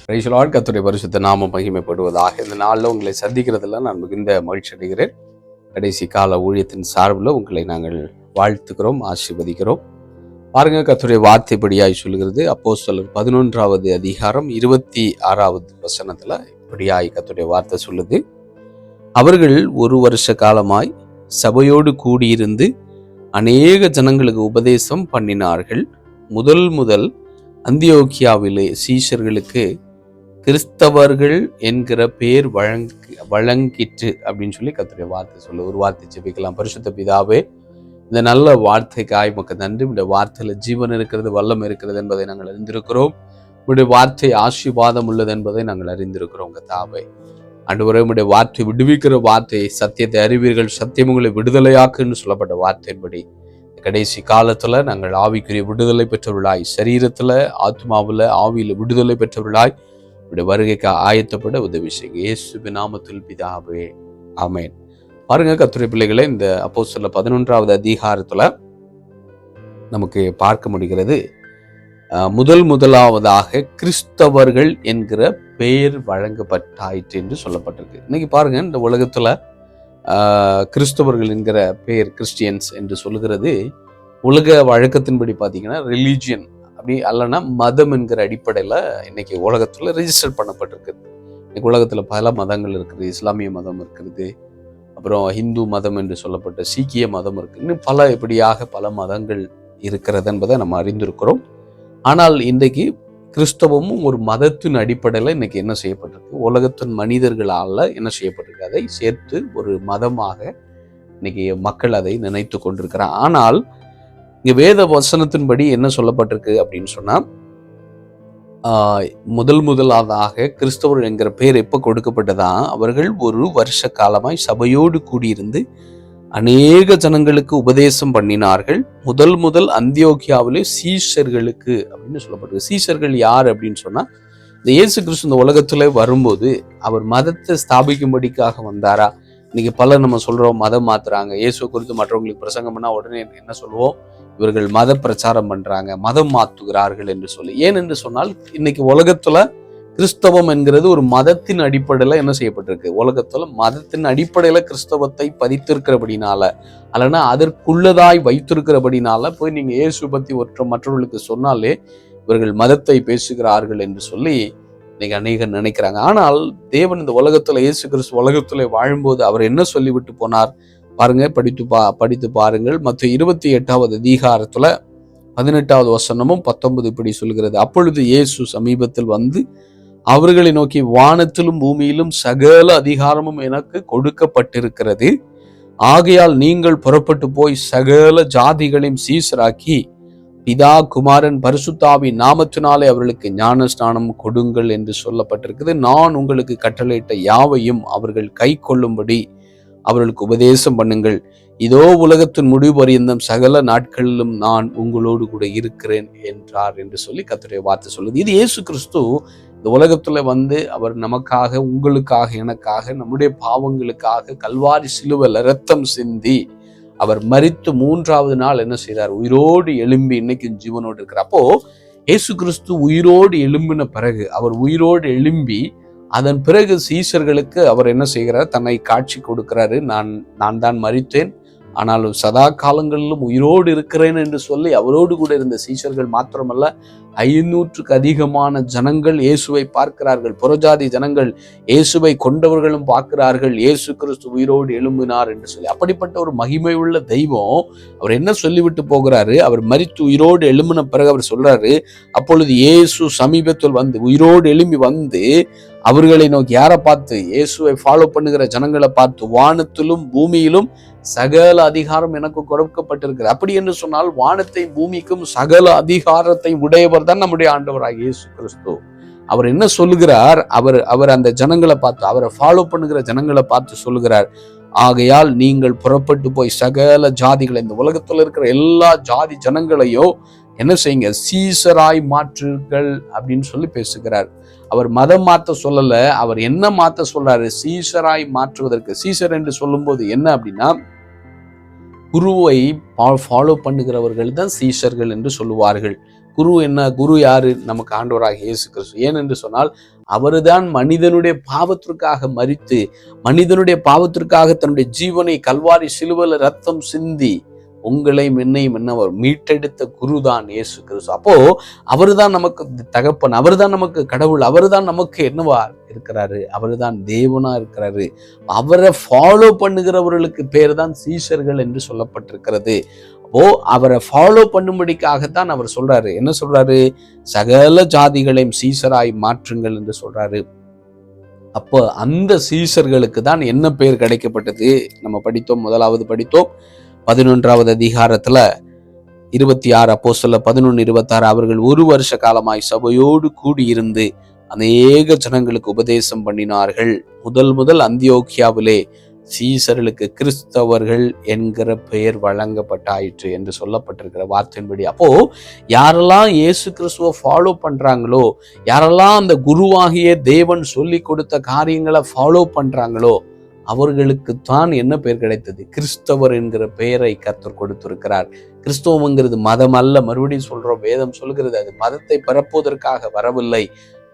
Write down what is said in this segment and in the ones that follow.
Praise the Lord. கர்த்தருடைய பரிசுத்த நாமம் மகிமைப்படுவதாக. இந்த நாளில் உங்களை சந்திக்கிறதுல நான் மிகுந்த மகிழ்ச்சி அடைகிறேன். கடைசி கால ஊழியத்தின் சார்பில் உங்களை நாங்கள் வாழ்த்துக்கிறோம், ஆசீர்வதிக்கிறோம். பாருங்க, கர்த்தருடைய வார்த்தைப்படியாய் சொல்கிறது. அப்போஸ்தலர் 11வது அதிகாரம் 26வது வசனத்துல இப்படியாய் கர்த்தருடைய வார்த்தை சொல்லுது. அவர்கள் 1 வருஷ காலமாய் சபையோடு கூடியிருந்து அநேக ஜனங்களுக்கு உபதேசம் பண்ணினார்கள். முதல் அந்தியோக்கியாவிலே சீஷர்களுக்கு கிறிஸ்தவர்கள் என்கிற பேர் வழங்கிற்று அப்படின்னு சொல்லி கர்த்தருடைய வார்த்தை சொல்ல. ஒரு வார்த்தை ஜெபிக்கலாம். பரிசுத்த பிதாவே, இந்த நல்ல வார்த்தைக்காய் உமக்கு நன்றி. இந்த வார்த்தையில ஜீவன் இருக்கிறது, வல்லம் இருக்கிறது என்பதை நாங்கள் அறிந்திருக்கிறோம். உங்களுடைய வார்த்தை ஆசீர்வாதம் உள்ளது என்பதை நாங்கள் அறிந்திருக்கிறோம். கர்த்தாவே, ஆண்டவரே, உம்முடைய வார்த்தை விடுவிக்கிற வார்த்தை, சத்தியத்தை அறிவீர்கள், சத்தியம் உங்களை விடுதலையாக்குன்னு சொல்லப்பட்ட வார்த்தையின்படி கடைசி காலத்துல நாங்கள் ஆவிக்குரிய விடுதலை பெற்றவர்களாய், சரீரத்துல, ஆத்மாவில், ஆவியில விடுதலை பெற்றவர்களாய் உடைய வருகைக்கு ஆயத்தப்பட உதவி செய்யுங்க. இயேசுவின் நாமத்தில் பிதாவே, ஆமென். பாருங்க கர்த்தருடைய பிள்ளைகளை, இந்த அப்போஸ்தலர் 11வது அதிகாரத்துல நமக்கு பார்க்க முடிகிறது. முதலாவதாக கிறிஸ்தவர்கள் என்கிற பெயர் வழங்கப்பட்டாயிற்று என்று சொல்லப்பட்டிருக்கு. இன்னைக்கு பாருங்க, இந்த உலகத்துல கிறிஸ்தவர்கள் என்கிற பெயர், கிறிஸ்டியன்ஸ் என்று சொல்லுகிறது, உலக வழக்கத்தின்படி பார்த்தீங்கன்னா ரிலீஜியன் அப்படி அல்லனா மதம் என்கிற அடிப்படையில் இன்னைக்கு உலகத்தில் ரெஜிஸ்டர் பண்ணப்பட்டிருக்கு. இன்னைக்கு உலகத்தில் பல மதங்கள் இருக்குது. இஸ்லாமிய மதம் இருக்கிறது, அப்புறம் ஹிந்து மதம் என்று சொல்லப்பட்ட சீக்கிய மதம் இருக்குது. இன்னும் இப்படியாக பல மதங்கள் இருக்கிறது என்பதை நம்ம அறிந்திருக்கிறோம். ஆனால் இன்றைக்கு கிறிஸ்தவமும் ஒரு மதத்தின் அடிப்படையில் இன்னைக்கு என்ன செய்யப்பட்டிருக்கு, உலகத்தின் மனிதர்களால் என்ன செய்யப்பட்டிருக்கு, அதை சேர்த்து ஒரு மதமாக இன்னைக்கு மக்கள் அதை நினைத்து கொண்டிருக்கிறார். ஆனால் இங்க வேத வசனத்தின்படி என்ன சொல்லப்பட்டிருக்கு அப்படின்னு சொன்னா, முதலாவதாக கிறிஸ்தவர் என்கிற பெயர் எப்ப கொடுக்கப்பட்டதா, அவர்கள் 1 வருஷ காலமாய் சபையோடு கூடியிருந்து அநேக ஜனங்களுக்கு உபதேசம் பண்ணினார்கள். முதல் அந்தியோக்கியாவிலே சீஷர்களுக்கு அப்படின்னு சொல்லப்பட்டிருக்கு. சீஷர்கள் யார் அப்படின்னு சொன்னா, இந்த இயேசு கிறிஸ்து இந்த உலகத்துல வரும்போது அவர் மதத்தை ஸ்தாபிக்கும்படிக்காக வந்தாரா? இன்னைக்கு நம்ம சொல்றோம், மதம் மாத்துறாங்க. இயேசு குறித்து மற்றவங்களுக்கு பிரசங்கம் பண்ணா உடனே என்ன சொல்லுவோம், இவர்கள் மத பிரச்சாரம் பண்றாங்க, மதம் மாத்துகிறார்கள் என்று சொல்லி. ஏன் என்று சொன்னால், இன்னைக்கு உலகத்துல கிறிஸ்தவம் என்கிறது ஒரு மதத்தின் அடிப்படையில என்ன செய்யப்பட்டிருக்கு, உலகத்துல மதத்தின் அடிப்படையில கிறிஸ்தவத்தை பதித்திருக்கிறபடினால, அல்லனா அதற்குள்ளதாய் வைத்திருக்கிறபடினால போய் நீங்க இயேசு பத்தி மற்றவர்களுக்கு சொன்னாலே இவர்கள் மதத்தை பேசுகிறார்கள் என்று சொல்லி இன்னைக்கு அநேகர் நினைக்கிறாங்க. ஆனால் தேவன் இந்த உலகத்துல, இயேசு கிறிஸ்து உலகத்துல வாழும்போது அவர் என்ன சொல்லிவிட்டு போனார் பாருங்க, படித்து பாருங்கள். மத்தேயு 28வது அதிகாரத்துல 18வது வசனமும் 19 இப்படி சொல்கிறது. அப்பொழுது இயேசு சமீபத்தில் வந்து அவர்களை நோக்கி, வானத்திலும் பூமியிலும் சகல அதிகாரமும் எனக்கு கொடுக்கப்பட்டிருக்கிறது. ஆகையால் நீங்கள் புறப்பட்டு போய் சகல ஜாதிகளையும் சீஷராக்கி பிதா, குமாரன், பரிசுத்தாவின் நாமத்தினாலே அவர்களுக்கு ஞான ஸ்நானம் கொடுங்கள் என்று சொல்லப்பட்டிருக்குது. நான் உங்களுக்கு கட்டளையிட்ட யாவையும் அவர்கள் கை கொள்ளும்படி அவர்களுக்கு உபதேசம் பண்ணுங்கள். இதோ உலகத்தின் முடிவு பரியந்தம் சகல நாட்களிலும் நான் உங்களோடு கூட இருக்கிறேன் என்றார் என்று சொல்லி கர்த்தருடைய வார்த்தை சொல்லுது. இது இயேசு கிறிஸ்து இந்த உலகத்துல வந்து அவர் நமக்காக, உங்களுக்காக, எனக்காக, நம்முடைய பாவங்களுக்காக கல்வாரி சிலுவையில் இரத்தம் சிந்தி அவர் மரித்து 3வது நாள் என்ன செய்றார், உயிரோடு எழும்பி இன்னைக்கு ஜீவனோடு இருக்கிறார். அப்போ இயேசு கிறிஸ்து உயிரோடு எழும்பின பிறகு, அவர் உயிரோடு எழும்பி அதன் பிறகு சீஷர்களுக்கு அவர் என்ன செய்கிறார், தன்னை காட்சி கொடுக்கிறாரு. நான் தான் மரித்தேன், ஆனாலும் சதா காலங்களிலும் உயிரோடு இருக்கிறேன் என்று சொல்லி அவரோடு கூட இருந்த சீஷர்கள் மாத்திரமல்ல, 500க்கு அதிகமான ஜனங்கள் இயேசுவை பார்க்கிறார்கள். புறஜாதி ஜனங்கள் இயேசுவை கொண்டவர்களும் பார்க்கிறார்கள், இயேசு கிறிஸ்து உயிரோடு எழும்பினார் என்று சொல்லி. அப்படிப்பட்ட ஒரு மகிமை உள்ள தெய்வம் அவர் என்ன சொல்லிவிட்டு போகிறாரு, அவர் மரித்து உயிரோடு எழும்பின பிறகு அவர் சொல்றாரு, அப்பொழுது இயேசு சமீபத்தில் வந்து உயிரோடு எழும்பி வந்து அவர்களை நோக்கி, யாரை பார்த்து, இயேசுவை ஃபாலோ பண்ணுகிற ஜனங்களை பார்த்து, வானத்திலும் பூமியிலும் சகல அதிகாரம் எனக்கு கொடுக்கப்பட்டிருக்கிறது. அப்படி என்று சொன்னால் வானத்தை பூமிக்கும் சகல அதிகாரத்தை உடையவர் தான் நம்முடைய ஆண்டவராகிய இயேசு கிறிஸ்து. அவர் என்ன சொல்லுகிறார், அவர் அந்த ஜனங்களை பார்த்து, அவரை ஃபாலோ பண்ணுகிற ஜனங்களை பார்த்து சொல்லுகிறார், ஆகையால் நீங்கள் புறப்பட்டு போய் சகல ஜாதிகளை, இந்த உலகத்தில் இருக்கிற எல்லா ஜாதி ஜனங்களையும் என்ன செய்யுங்க, சீஷராய் மாற்றுங்கள் அப்படின்னு சொல்லி பேசுகிறார். அவர் மதம் மாற்ற சொல்லல, அவர் என்ன மாற்ற சொல்றாரு, சீஷராய் மாற்றுவதற்கு. சீஷர் என்று சொல்லும் போது என்ன அப்படின்னா, குருவை ஃபாலோ பண்ணுகிறவர்கள் தான் சீஷர்கள் என்று சொல்லுவார்கள். குரு என்ன, குரு யாரு, நமக்கு ஆண்டவராகிய இயேசு கிறிஸ்து. ஏனென்று சொன்னால் அவர்தான் மனிதனுடைய பாவத்திற்காக மரித்து, மனிதனுடைய பாவத்திற்காக தன்னுடைய ஜீவனை கல்வாரி சிலுவையில ரத்தம் சிந்தி உங்களையும் என்னையும் என்னவர் மீட்டெடுத்த குருதான் இயேசு கிறிஸ்து. அப்போ அவர்தான் நமக்கு தகப்பன், அவர்தான் நமக்கு கடவுள், அவர்தான் நமக்கு என்னவா இருக்கிறாரு, அவர்தான் தேவனா இருக்கிறாரு. அவரை ஃபாலோ பண்ணுகிறவர்களுக்கு பேர் தான் சீஷர்கள் என்று சொல்லப்பட்டிருக்கிறது. அப்போ அவரை ஃபாலோ பண்ணும்படிக்காகத்தான் அவர் சொல்றாரு. என்ன சொல்றாரு? சகல ஜாதிகளையும் சீஷராய் மாற்றுங்கள் என்று சொல்றாரு. அப்போ அந்த சீஷர்களுக்கு தான் என்ன பெயர் கிடைக்கப்பட்டது? நம்ம படித்தோம், முதலாவது படித்தோம் 11வது அதிகாரத்துல 26 அப்போஸ்தலர் 11:26 அவர்கள் 1 வருஷ காலமாய் சபையோடு கூடியிருந்து அநேக ஜனங்களுக்கு உபதேசம் பண்ணினார்கள். முதல் அந்தியோக்கியாவிலே சீசர்களுக்கு கிறிஸ்தவர்கள் என்கிற பெயர் வழங்கப்பட்டாயிற்று என்று சொல்லப்பட்டிருக்கிற வார்த்தையின்படி, அப்போ யாரெல்லாம் இயேசு கிறிஸ்துவை ஃபாலோ பண்றாங்களோ, யாரெல்லாம் அந்த குருவாகிய தேவன் சொல்லி கொடுத்த காரியங்களை ஃபாலோ பண்றாங்களோ அவர்களுக்குத்தான் என்ன பெயர் கிடைத்தது? கிறிஸ்தவர் என்கிற பெயரை கர்த்தர் கொடுத்திருக்கிறார். கிறிஸ்தவம்ங்கிறது மதம் அல்ல. மறுபடியும் சொல்றோம், வேதம் சொல்கிறது அது மதத்தை பரப்புவதற்காக வரவில்லை,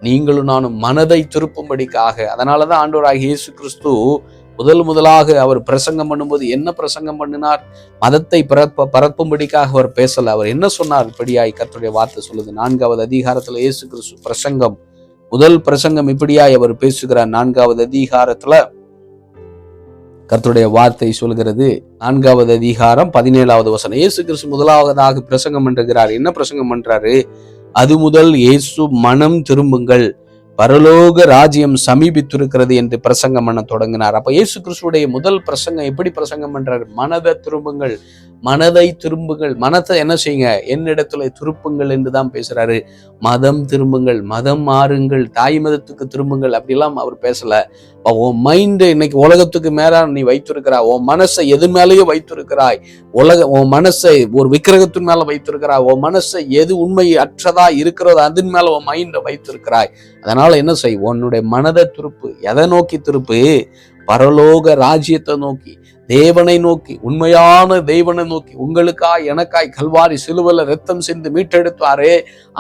நீங்களும் நானும் மனதை திருப்பும்படிக்காக. அதனாலதான் ஆண்டவராகிய இயேசு கிறிஸ்து முதலாக அவர் பிரசங்கம் பண்ணும்போது என்ன பிரசங்கம் பண்ணினார்? மதத்தை பரப்பும்படிக்காக அவர் பேசல. அவர் என்ன சொன்னார்? இப்படியாய் கர்த்தருடைய வார்த்தை சொல்லுது. 4வது அதிகாரத்துல இயேசு கிறிஸ்து பிரசங்கம், முதல் பிரசங்கம் இப்படியாய் அவர் பேசுகிறார். 4வது அதிகாரத்துல கர்த்தருடைய வார்த்தை சொல்கிறது. 4வது அதிகாரம் 17வது வசனம். இயேசு கிறிஸ்து முதலாவதாக பிரசங்கம் பண்றார். என்ன பிரசங்கம் பண்றாரு? அது முதல் இயேசு மனம் திரும்புங்கள், பரலோக ராஜ்யம் சமீபித்திருக்கிறது என்று பிரசங்கம் பண்ண தொடங்கினார். அப்ப இயேசு கிறிஸ்துடைய முதல் பிரசங்கம் எப்படி பிரசங்கம் பண்றாரு? மனதை திரும்புங்கள், மனதை திரும்புங்கள், மனத்தை என்ன செய்யுங்க, என்னிடத்துல திருப்புங்கள் என்றுதான் பேசுறாரு. மதம் திரும்புங்கள், மதம் மாறுங்கள், தாய் மதத்துக்கு திரும்புங்கள் அப்படிலாம் அவர் பேசல. உன் மைண்ட் இன்னைக்கு உலகத்துக்கு மேல நீ வைத்திருக்கிறாய், உன் மனசை எது மேலேயே வைத்திருக்கிறாய், உன் மனசை ஒரு விக்கிரகத்தின் மேல வைத்திருக்கிறாய், உன் மனசை எது உண்மை அற்றதா இருக்கிறதோ அதன் மேல உன் மைண்டை வைத்திருக்கிறாய். அதனால என்ன செய், உன்னுடைய மனதை திருப்பு. எதை நோக்கி திருப்பு? பரலோக ராஜ்யத்தை நோக்கி, தேவனை நோக்கி, உண்மையான தேவனை நோக்கி. உங்களுக்காய் எனக்காய் கல்வாரி சிலுவையில ரத்தம் சிந்து மீட்டெடுத்தாரே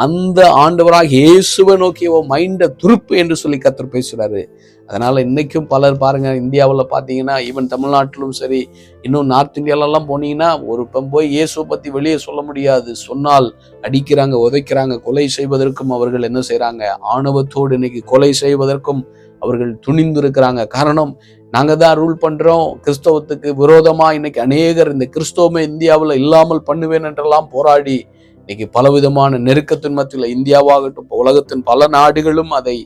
அந்த ஆண்டவராக இயேசுவை நோக்கி உன் மைண்ட துருப்பு என்று சொல்லி கர்த்தர் பேசுறாரு. அதனால இன்னைக்கும் பலர் பாருங்க, இந்தியாவில் பார்த்தீங்கன்னா, ஈவன் தமிழ்நாட்டிலும் சரி, இன்னும் நார்த் இந்தியாலெல்லாம் போனீங்கன்னா ஒரு போய் இயேசுவை பத்தி வெளியே சொல்ல முடியாது. சொன்னால் அடிக்கிறாங்க, உதைக்கிறாங்க, கொலை செய்வதற்கும் அவர்கள் என்ன செய்யறாங்க, ஆணவத்தோடு இன்னைக்கு கொலை செய்வதற்கும் அவர்கள் துணிந்திருக்கிறாங்க. காரணம், நாங்க தான் ரூல் பண்றோம். கிறிஸ்தவத்துக்கு விரோதமா இன்னைக்கு அநேகர் இந்த கிறிஸ்தவமே இந்தியாவில் இல்லாமல் பண்ணுவேன் என்றெல்லாம் போராடி இன்னைக்கு பலவிதமான நெருக்கத்தின் மத்தியில் இந்தியாவாகட்டும் உலகத்தின் பல நாடுகளும் அதை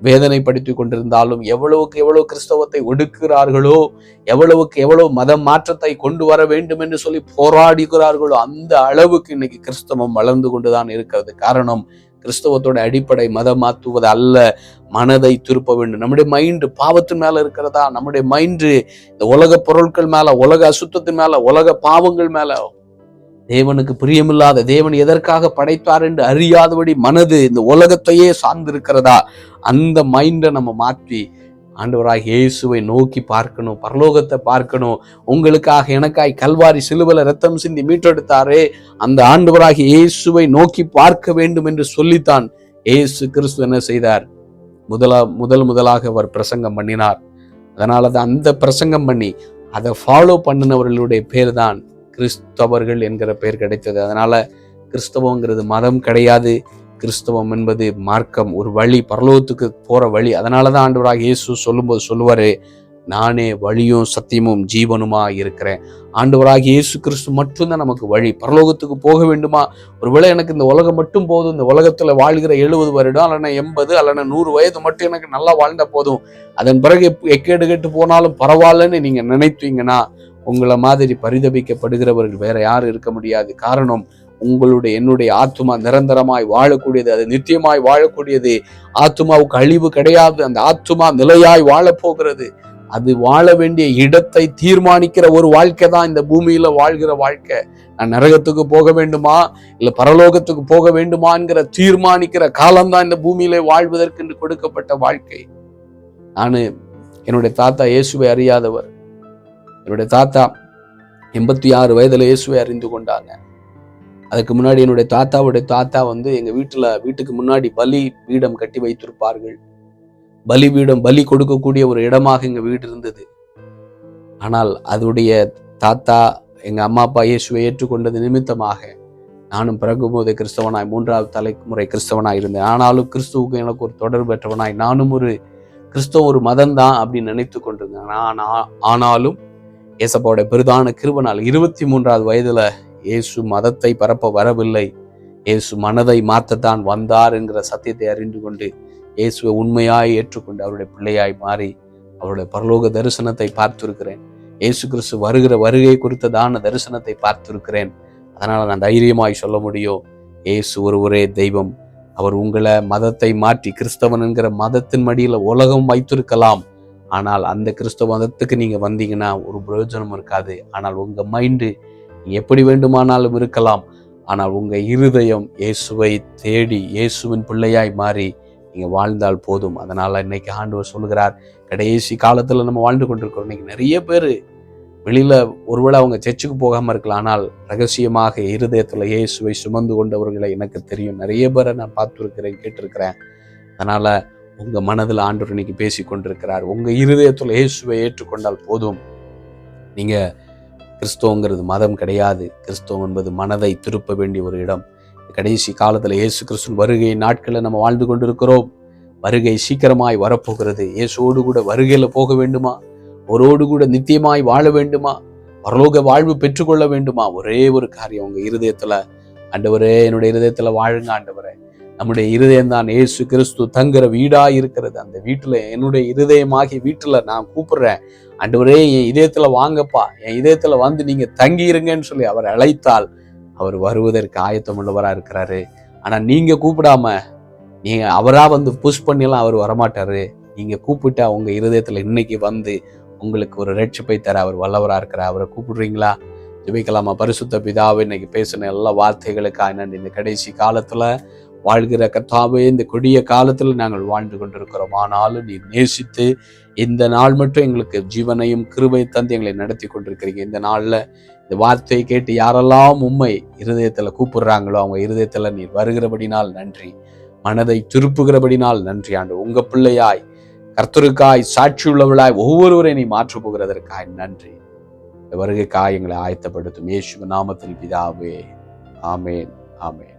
வேதனைப்படுத்தி கொண்டிருந்தாலும், எவ்வளவுக்கு எவ்வளவு கிறிஸ்தவத்தை ஒடுக்குகிறார்களோ, எவ்வளவுக்கு எவ்வளவு மத மாற்றத்தை கொண்டு வர வேண்டும் என்று சொல்லி போராடுகிறார்களோ அந்த அளவுக்கு இன்னைக்கு கிறிஸ்தவம் வளர்ந்து கொண்டுதான் இருக்கிறது. காரணம், கிறிஸ்தவத்தோட அடிப்படை மதம் மாற்றுவது அல்ல, மனதை திருப்ப வேண்டும். நம்முடைய மைண்டு பாவத்தின் மேல இருக்கிறதா? நம்முடைய மைண்டு இந்த உலக பொருட்கள் மேல, உலக அசுத்தத்தின் மேல, உலக பாவங்கள் மேல, தேவனுக்கு பிரியமில்லாத, தேவன் எதற்காக படைத்தார் என்று அறியாதபடி மனது இந்த உலகத்தையே சார்ந்திருக்கிறதா? அந்த மைண்டை நம்ம மாற்றி ஆண்டவராக இயேசுவை நோக்கி பார்க்கணும், பரலோகத்தை பார்க்கணும். உங்களுக்காக எனக்காய் கல்வாரி சிலுவையில ரத்தம் சிந்தி மீட்டெடுத்தாரே அந்த ஆண்டவராக இயேசுவை நோக்கி பார்க்க வேண்டும் என்று சொல்லித்தான் இயேசு கிறிஸ்து என்ன செய்தார்? முதலாக அவர் பிரசங்கம் பண்ணினார். அதனாலதான் அந்த பிரசங்கம் பண்ணி அதை ஃபாலோ பண்ணினவர்களுடைய பேர் தான் கிறிஸ்தவர்கள் என்கிற பெயர் கிடைத்தது. அதனால கிறிஸ்தவங்கிறது மதம் கிடையாது. கிறிஸ்தவம் என்பது மார்க்கம், ஒரு வழி, பரலோகத்துக்கு போற வழி. அதனாலதான் ஆண்டவராக இயேசு சொல்லும்போது சொல்லுவாரு, நானே வழியும் சத்தியமும் ஜீவனுமா இருக்கிறேன். ஆண்டவராக இயேசு கிறிஸ்து மட்டும்தான் நமக்கு வழி. பரலோகத்துக்கு போக வேண்டுமா? ஒருவேளை எனக்கு இந்த உலகம் மட்டும் போதும், இந்த உலகத்துல வாழ்கிற 70 வருடம் அல்லனா 80 அல்லனா 100 வயது மட்டும் எனக்கு நல்லா வாழ்ந்தா போதும், அதன் பிறகு எக்கேடு கெட்டு போனாலும் பரவாயில்லன்னு நீங்க நினைத்தீங்கன்னா உங்களை மாதிரி பரிதபிக்கப்படுகிறவர்கள் வேற யாரும் இருக்க முடியாது. காரணம், உங்களுடைய என்னுடைய ஆத்துமா நிரந்தரமாய் வாழக்கூடியது, அது நித்தியமாய் வாழக்கூடியது. ஆத்துமாவுக்கு அழிவு கிடையாது. அந்த ஆத்துமா நிலையாய் வாழப்போகிறது. அது வாழ வேண்டிய இடத்தை தீர்மானிக்கிற ஒரு வாழ்க்கை தான் இந்த பூமியில வாழ்கிற வாழ்க்கை. நான் நரகத்துக்கு போக வேண்டுமா இல்ல பரலோகத்துக்கு போக வேண்டுமா என்கிற தீர்மானிக்கிற காலம்தான் இந்த பூமியில வாழ்வதற்கு என்று கொடுக்கப்பட்ட வாழ்க்கை. நானு என்னுடைய தாத்தா இயேசுவை அறியாதவர். என்னுடைய தாத்தா 86 வயதுல இயேசுவை அறிந்து கொண்டாங்க. அதுக்கு முன்னாடி என்னுடைய தாத்தாவுடைய தாத்தா எங்க வீட்டுக்கு முன்னாடி பலி பீடம் கட்டி வைத்திருப்பார்கள். பலிபீடம், பலி கொடுக்கக்கூடிய ஒரு இடமாக எங்க வீடு இருந்தது. ஆனால் அதோடைய தாத்தா எங்க அம்மா அப்பா இயேசுவை ஏற்றுக்கொண்டது நிமித்தமாக நானும் பிறகும்போது கிறிஸ்தவனாய் 3வது தலைமுறை கிறிஸ்தவனாய் இருந்தேன். ஆனாலும் கிறிஸ்துவுக்கு எனக்கு ஒரு தொடர்பு பெற்றவனாய் நானும் ஒரு கிறிஸ்தவ ஒரு மதம் தான் அப்படின்னு நினைத்து கொண்டிருந்தேன். ஆனாலும் ஏசப்பாவுடைய பெரிதான கிருபையால் 23வது வயதுல இயேசு மதத்தை பரப்ப வரவில்லை, இயேசு மனதை மாற்றத்தான் வந்தார் என்கிற சத்தியத்தை அறிந்து கொண்டு இயேசுவை உண்மையாய் ஏற்றுக்கொண்டு அவருடைய பிள்ளையாய் மாறி அவருடைய பரலோக தரிசனத்தை பார்த்திருக்கிறேன். இயேசு கிறிஸ்து வருகிற வருகை குறித்ததான தரிசனத்தை பார்த்திருக்கிறேன். அதனால நான் தைரியமாய் சொல்ல முடியும், இயேசு ஒருவரே தெய்வம். அவர் உங்களை மதத்தை மாற்றி கிறிஸ்தவன் என்கிற மதத்தின் மடியில உலகம் வைத்திருக்கலாம். ஆனால் அந்த கிறிஸ்தவ மதத்துக்கு நீங்க வந்தீங்கன்னா ஒரு பிரயோஜனம் இருக்காது. ஆனால் உங்க மைண்டு எப்படி வேண்டுமானாலும் இருக்கலாம். ஆனால் உங்க இருதயம் இயேசுவை தேடி இயேசுவின் பிள்ளையாய் மாறி நீங்க வாழ்ந்தால் போதும். அதனால இன்னைக்கு ஆண்டவர் சொல்லுகிறார், கடைசி காலத்துல நம்ம வாழ்ந்து கொண்டிருக்கிறோம். இன்னைக்கு நிறைய பேர் வெளியில ஒருவேளை அவங்க சர்ச்சுக்கு போகாம இருக்கலாம், ஆனால் ரகசியமாக இருதயத்துல இயேசுவை சுமந்து கொண்டவர்களை எனக்கு தெரியும். நிறைய பேரை நான் பார்த்துருக்கிறேன், கேட்டிருக்கிறேன். அதனால உங்க மனதில் ஆண்டவர் இன்னைக்கு பேசி கொண்டிருக்கிறார். உங்க இருதயத்துல இயேசுவை ஏற்றுக்கொண்டால் போதும். நீங்க கிறிஸ்துவங்கிறது மதம் கிடையாது. கிறிஸ்துவம் என்பது மனதை திருப்ப வேண்டிய ஒரு இடம். கடைசி காலத்துல இயேசு கிறிஸ்துவின் வருகை நாட்களில் நம்ம வாழ்ந்து கொண்டிருக்கிறோம். வருகை சீக்கிரமாய் வரப்போகிறது. இயேசுவோடு கூட வருகையில போக வேண்டுமா? அவரோடு கூட நித்தியமாய் வாழ வேண்டுமா? பரலோக வாழ்வு பெற்றுக்கொள்ள வேண்டுமா? ஒரே ஒரு காரியம், உங்க இருதயத்துல, ஆண்டவரே என்னுடைய இருதயத்துல வாழுங்க ஆண்டவரே. நம்முடைய இருதயம் தான் இயேசு கிறிஸ்து தங்குற வீடா இருக்கிறது. அந்த வீட்டுல, என்னுடைய இருதயமாகி வீட்டுல நான் கூப்பிடுறேன், ஆண்டவரே என் இதயத்துல வாங்கப்பா, என் இதயத்துல வந்து நீங்க தங்கி இருங்கன்னு சொல்லி அவர் அழைத்தால் அவர் வருவதற்கு ஆயத்தம் உள்ளவரா இருக்கிறாரு. ஆனா நீங்க கூப்பிடாம, நீங்க அவரா வந்து புஷ் பண்ணியெல்லாம் அவர் வரமாட்டாரு. நீங்க கூப்பிட்டா உங்க இருதயத்துல இன்னைக்கு வந்து உங்களுக்கு ஒரு ரட்சிப்பை தர அவர் வல்லவரா இருக்கிறார். அவரை கூப்பிடுறீங்களா? ஜெபிக்கலாமா? பரிசுத்த பிதாவே, இன்னைக்கு பேசின எல்லா வார்த்தைகளுக்காக நன்றி. இந்த கடைசி காலத்துல வாழ்கிற கர்த்தாவே, இந்த கொடிய காலத்துல நாங்கள் வாழ்ந்து கொண்டிருக்கிறோம். ஆனாலும் நீ நேசித்து இந்த நாள் மட்டும் எங்களுக்கு ஜீவனையும் கிருபை தந்து எங்களை நடத்தி கொண்டிருக்கிறீங்க. இந்த நாள்ல இந்த வார்த்தையை கேட்டு யாரெல்லாம் உம்மை இருதயத்துல கூப்பிடுறாங்களோ அவங்க இருதயத்துல நீர் வருகிறபடினால் நன்றி, மனதை திருப்புகிறபடினால் நன்றி ஆண்டு. உங்க பிள்ளையாய் கர்த்தருக்காய் சாட்சி உள்ளவளாய் ஒவ்வொருவரை நீ மாற்ற போகிறதற்காய் நன்றி. வருகைக்காய் எங்களை ஆயத்தப்படுத்தும். இயேசுவின் நாமத்தில் பிதாவே, ஆமேன், ஆமேன்.